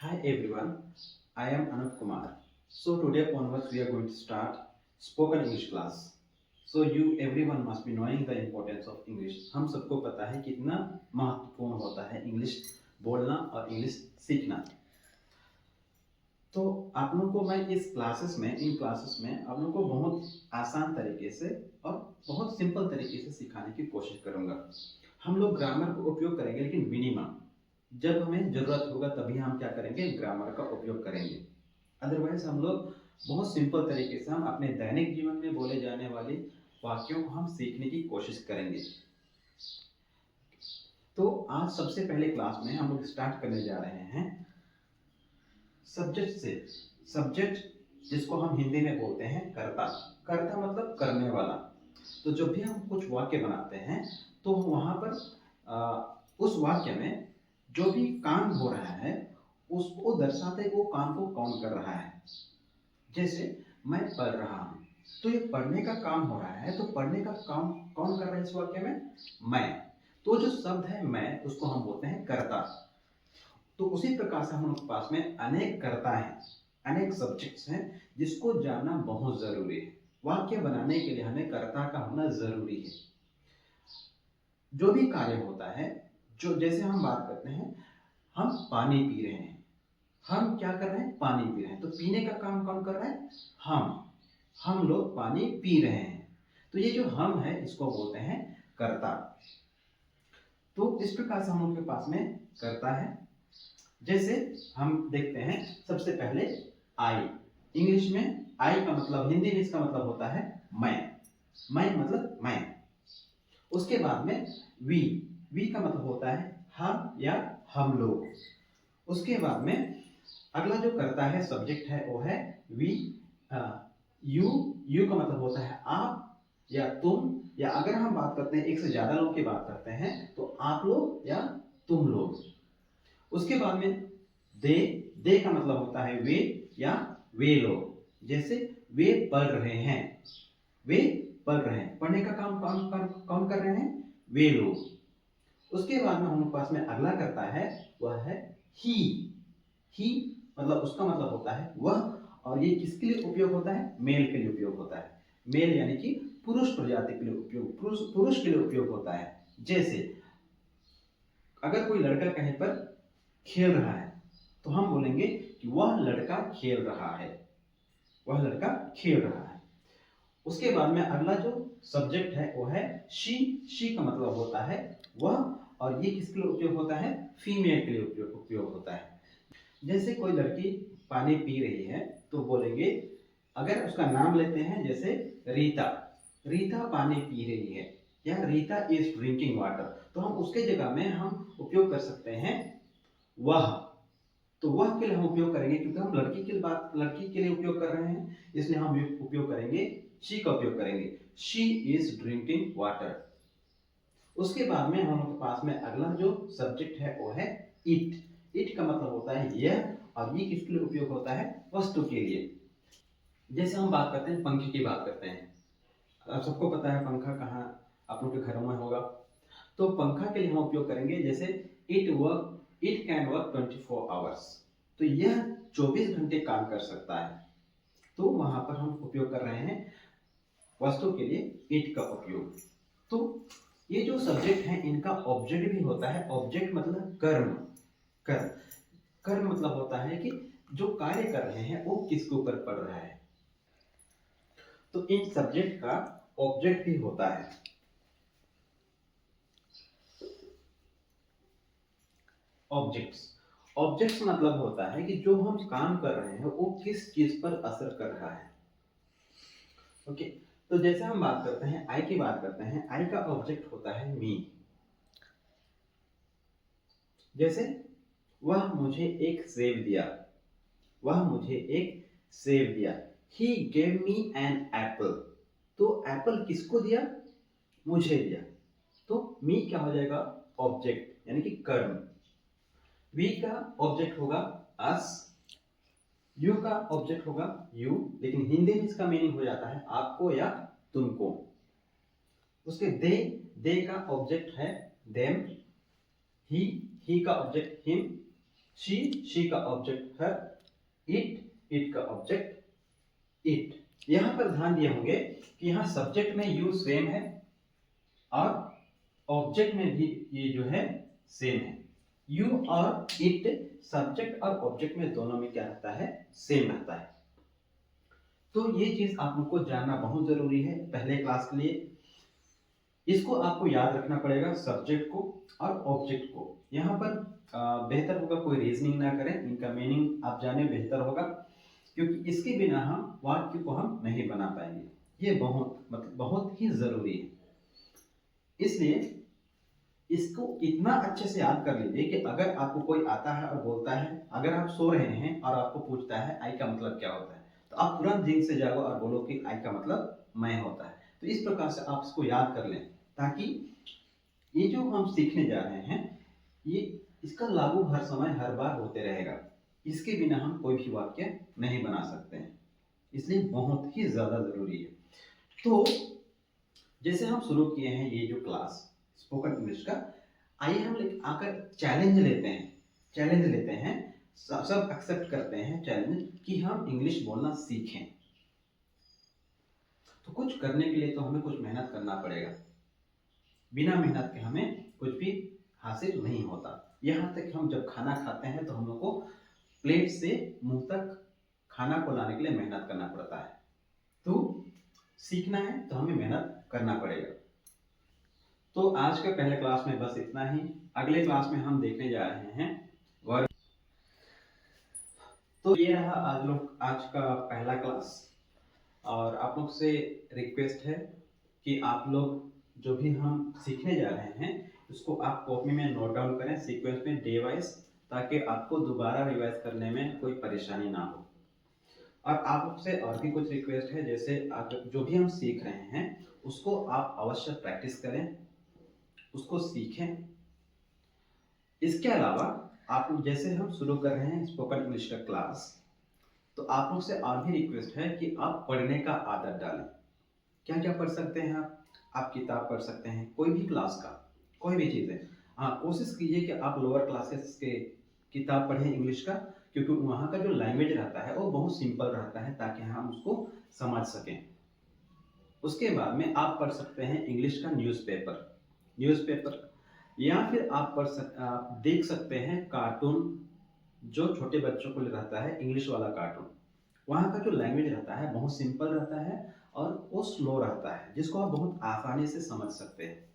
Hi everyone, I am Anup Kumar. So today onwards we are going to start spoken English class. So you everyone must be knowing the importance of English. हम सबको पता है कितना महत्वपूर्ण होता है English बोलना और इंग्लिश सीखना। तो आप लोगों को मैं इन क्लासेस में आप लोगों को बहुत आसान तरीके से और बहुत सिंपल तरीके से सिखाने की कोशिश करूंगा। हम लोग ग्रामर का उपयोग करेंगे लेकिन मिनिमम, जब हमें जरूरत होगा तभी हम क्या करेंगे, ग्रामर का उपयोग करेंगे। अदरवाइज हम लोग बहुत सिंपल तरीके से हम अपने दैनिक जीवन में बोले जाने वाले वाक्यों को हम सीखने की कोशिश करेंगे। तो आज सबसे पहले क्लास में हम लोग स्टार्ट करने जा रहे हैं सब्जेक्ट से। सब्जेक्ट जिसको हम हिंदी में बोलते हैं कर्ता। कर्ता मतलब करने वाला। तो जब भी हम कुछ वाक्य बनाते हैं तो वहां पर उस वाक्य में जो भी काम हो रहा है उसको दर्शाते वो काम को कौन कर रहा है। जैसे मैं पढ़ रहा हूं, तो ये पढ़ने का काम हो रहा है, तो पढ़ने का काम कौन कर रहा है इस वाक्य में? मैं। तो जो शब्द है मैं, उसको हम बोलते हैं कर्ता। तो उसी प्रकार से हम लोग के पास में अनेक कर्ता हैं, अनेक सब्जेक्ट्स हैं जिसको जानना बहुत जरूरी है। वाक्य बनाने के लिए हमें कर्ता का होना जरूरी है। जो भी कार्य होता है, जो जैसे हम बात करते हैं, हम पानी पी रहे हैं, हम क्या कर रहे हैं? पानी पी रहे हैं। तो पीने का काम कौन कर रहा है? हम लोग पानी पी रहे हैं। तो ये जो हम है इसको बोलते हैं कर्ता। तो इस प्रकार से हम लोग के पास में कर्ता है। जैसे हम देखते हैं सबसे पहले आई। इंग्लिश में आई का मतलब, हिंदी में इसका मतलब होता है मैं मतलब मैं। उसके बाद में वी का मतलब होता है हम या हम लोग। उसके बाद में अगला जो करता है सब्जेक्ट है वो है वी। यू का मतलब होता है आप या तुम, या अगर हम बात करते हैं एक से ज्यादा लोग की बात करते हैं तो आप लोग या तुम लोग। उसके बाद में दे का मतलब होता है वे या वे लोग। जैसे वे पढ़ रहे हैं, वे पढ़ रहे हैं, पढ़ने का काम कौन कर रहे हैं? वे लोग। उसके बाद में हम लोग पास में अगला करता है वह है ही मतलब उसका मतलब होता है वह। और ये किसके लिए उपयोग होता है? मेल के लिए उपयोग होता है। मेल यानी कि पुरुष प्रजाति के लिए उपयोग, पुरुष के लिए उपयोग होता है। जैसे अगर कोई लड़का कहीं पर खेल रहा है तो हम बोलेंगे कि वह लड़का खेल रहा है, वह लड़का खेल रहा है। उसके बाद में अगला जो सब्जेक्ट है वो है शी का मतलब होता है वह। और ये किसके लिए उपयोग होता है? फीमेल के लिए उपयोग होता है। जैसे कोई लड़की पानी पी रही है तो बोलेंगे, अगर उसका नाम लेते हैं जैसे रीता पानी पी रही है या रीता इज ड्रिंकिंग वाटर, तो हम उसके जगह में हम उपयोग कर सकते हैं वह। तो वह के लिए हम उपयोग करेंगे क्योंकि हम लड़की के लिए उपयोग कर रहे हैं, इसलिए हम उपयोग करेंगे शी का उपयोग करेंगे। She is drinking water. उसके बाद में हम लोग के पास में अगला जो सब्जेक्ट है वो है इट का मतलब होता है यह। और ये किसके लिए उपयोग होता है? वस्तु के लिए। जैसे हम बात करते हैं पंखे की बात करते हैं, आप सबको पता है पंखा कहाँ आप लोग के घरों में होगा। तो पंखा के लिए हम उपयोग करेंगे जैसे इट कैन वर्क 24 आवर्स। तो यह 24 घंटे काम कर सकता है। तो वहां पर हम उपयोग कर रहे हैं वस्तु के लिए इट का उपयोग। तो ये जो सब्जेक्ट है इनका ऑब्जेक्ट भी होता है। ऑब्जेक्ट मतलब कर्म कर्म मतलब होता है कि जो कार्य कर रहे हैं वो किसके ऊपर पड़ रहा है। तो इन सब्जेक्ट का ऑब्जेक्ट भी होता है। ऑब्जेक्ट्स मतलब होता है कि जो हम काम कर रहे हैं वो किस चीज पर असर कर रहा है। ओके। तो जैसे हम बात करते हैं आई की बात करते हैं, आई का ऑब्जेक्ट होता है मी। जैसे वह मुझे एक सेब दिया, वह मुझे एक सेब दिया। He gave me an apple। तो एप्पल किसको दिया? मुझे दिया। तो मी क्या हो जाएगा? ऑब्जेक्ट यानी कि कर्म। वी का ऑब्जेक्ट होगा अस, यू का ऑब्जेक्ट होगा यू, लेकिन हिंदी में इसका मीनिंग हो जाता है आपको या तुमको। उसके दे का ऑब्जेक्ट है देम, ही का ऑब्जेक्ट हिम, शी का ऑब्जेक्ट हर, इट का ऑब्जेक्ट इट। यहां पर ध्यान दिए होंगे कि यहाँ सब्जेक्ट में यू सेम है और ऑब्जेक्ट में भी ये जो है सेम है। यू और इट सब्जेक्ट और ऑब्जेक्ट में दोनों में क्या रहता है, सेम रहता है। तो ये चीज आप लोग को जानना बहुत जरूरी है पहले क्लास के लिए। इसको आपको याद रखना पड़ेगा, सब्जेक्ट को और ऑब्जेक्ट को। यहाँ पर बेहतर होगा कोई रीजनिंग ना करें, इनका मीनिंग आप जाने बेहतर होगा, क्योंकि इसके बिना हम वाक्य को हम नहीं बना पाएंगे। ये बहुत ही जरूरी है। इसलिए इसको इतना अच्छे से याद कर लीजिए कि अगर आपको कोई आता है और बोलता है, अगर आप सो रहे हैं और आपको पूछता है आई का मतलब क्या होता है, तो आप तुरंत नींद से जागो और बोलो कि आई का मतलब मैं होता है। तो इस प्रकार से आप इसको याद कर लें, ताकि ये जो हम सीखने जा रहे हैं ये इसका लागू हर समय हर बार होते रहेगा। इसके बिना हम कोई भी वाक्य नहीं बना सकते हैं, इसलिए बहुत ही ज्यादा जरूरी है। तो जैसे हम शुरू किए हैं ये जो क्लास स्पोकन इंग्लिश का, आइए हम आकर चैलेंज लेते हैं, सब एक्सेप्ट करते हैं चैलेंज कि हम इंग्लिश बोलना सीखें। तो कुछ करने के लिए तो हमें कुछ मेहनत करना पड़ेगा, बिना मेहनत के हमें कुछ भी हासिल नहीं होता। यहाँ तक हम जब खाना खाते हैं तो हम लोग को प्लेट से मुंह तक खाना को लाने के लिए मेहनत करना पड़ता है। तो सीखना है तो हमें मेहनत करना पड़ेगा। तो आज के पहले क्लास में बस इतना ही। अगले क्लास में हम देखने जा रहे हैं वर्ग। तो ये रहा आज का पहला क्लास, और आप लोग से रिक्वेस्ट है कि आप लोग जो भी हम सीखने जा रहे हैं उसको आप कॉपी में नोट डाउन करें सीक्वेंस में डे वाइज, ताकि आपको दोबारा रिवाइज करने में कोई परेशानी ना हो। और आप लोग से और भी कुछ रिक्वेस्ट है, जैसे आप जो भी हम सीख रहे हैं उसको आप अवश्य प्रैक्टिस करें, उसको सीखें। इसके अलावा आप जैसे हम शुरू कर रहे हैं स्पोकन इंग्लिश का क्लास, तो आप लोग से और भी रिक्वेस्ट है कि आप पढ़ने का आदत डालें। क्या क्या पढ़ सकते हैं आप किताब पढ़ सकते हैं, कोई भी क्लास का कोई भी चीज़ है। हाँ, कोशिश कीजिए कि आप लोअर क्लासेस के किताब पढ़ें इंग्लिश का, क्योंकि वहाँ का जो लैंग्वेज रहता है वो बहुत सिंपल रहता है, ताकि हम उसको समझ सकें। उसके बाद में आप पढ़ सकते हैं इंग्लिश का न्यूज़पेपर, या फिर आप देख सकते हैं कार्टून, जो छोटे बच्चों को रहता है इंग्लिश वाला कार्टून। वहाँ का जो लैंग्वेज रहता है बहुत सिंपल रहता है और वो स्लो रहता है, जिसको आप बहुत आसानी से समझ सकते हैं।